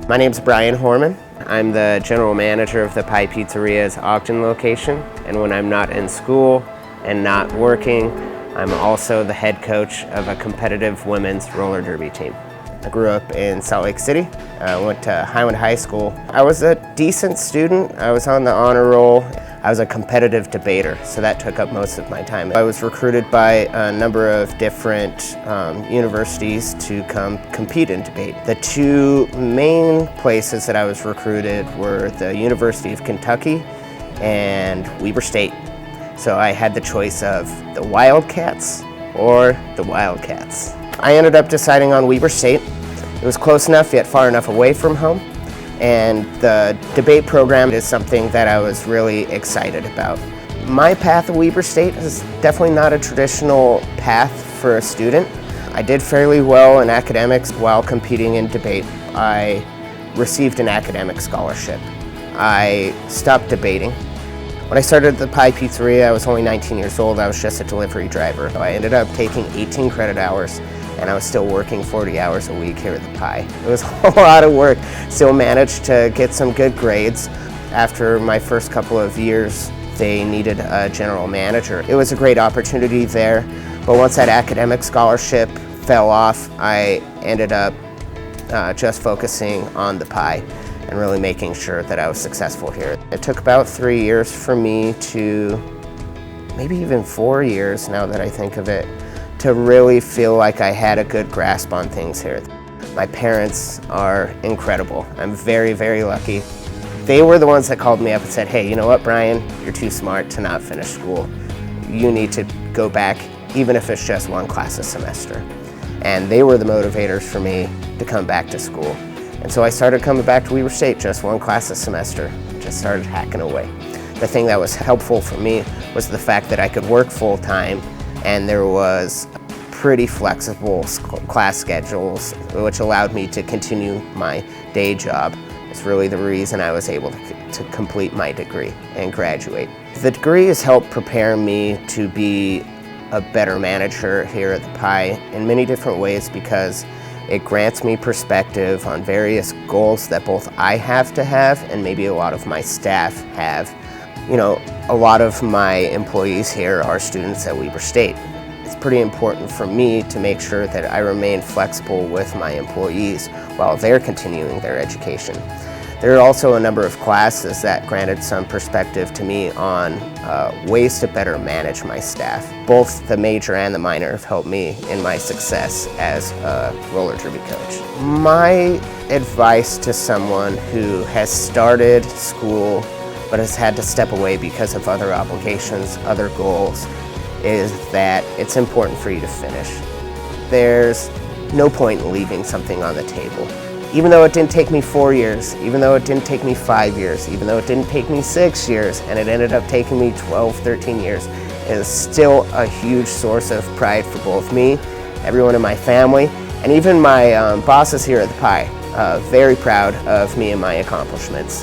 My name's Brian Horman. I'm the general manager of the Pie Pizzeria's Ogden location, and when I'm not in school and not working, I'm also the head coach of a competitive women's roller derby team. I grew up in Salt Lake City. I went to Highland High School. I was a decent student. I was on the honor roll. I was a competitive debater, so that took up most of my time. I was recruited by a number of different universities to come compete in debate. The two main places that I was recruited were the University of Kentucky and Weber State. So I had the choice of the Wildcats or the Wildcats. I ended up deciding on Weber State. It was close enough yet far enough away from home, and the debate program is something that I was really excited about. My path at Weber State is definitely not a traditional path for a student. I did fairly well in academics while competing in debate. I received an academic scholarship. I stopped debating. When I started at the Pie Pizzeria, I was only 19 years old. I was just a delivery driver. I ended up taking 18 credit hours, and I was still working 40 hours a week here at the Pie. It was a lot of work. Still managed to get some good grades. After my first couple of years, they needed a general manager. It was a great opportunity there, but once that academic scholarship fell off, I ended up just focusing on the Pie and really making sure that I was successful here. It took about 3 years for me to, maybe even 4 years now that I think of it, to really feel like I had a good grasp on things here. My parents are incredible. I'm very, very lucky. They were the ones that called me up and said, hey, you know what, Brian, you're too smart to not finish school. You need to go back, even if it's just one class a semester. And they were the motivators for me to come back to school. And so I started coming back to Weber State, just one class a semester, just started hacking away. The thing that was helpful for me was the fact that I could work full time, and there was pretty flexible class schedules, which allowed me to continue my day job. It's really the reason I was able to complete my degree and graduate. The degree has helped prepare me to be a better manager here at the Pie in many different ways, because it grants me perspective on various goals that both I have to have and maybe a lot of my staff have. You know, a lot of my employees here are students at Weber State. It's pretty important for me to make sure that I remain flexible with my employees while they're continuing their education. There are also a number of classes that granted some perspective to me on ways to better manage my staff. Both the major and the minor have helped me in my success as a roller derby coach. My advice to someone who has started school but has had to step away because of other obligations, other goals, is that it's important for you to finish. There's no point in leaving something on the table. Even though it didn't take me 4 years, even though it didn't take me 5 years, even though it didn't take me 6 years, and it ended up taking me 12, 13 years, it is still a huge source of pride for both me, everyone in my family, and even my bosses here at the Pie. Very proud of me and my accomplishments.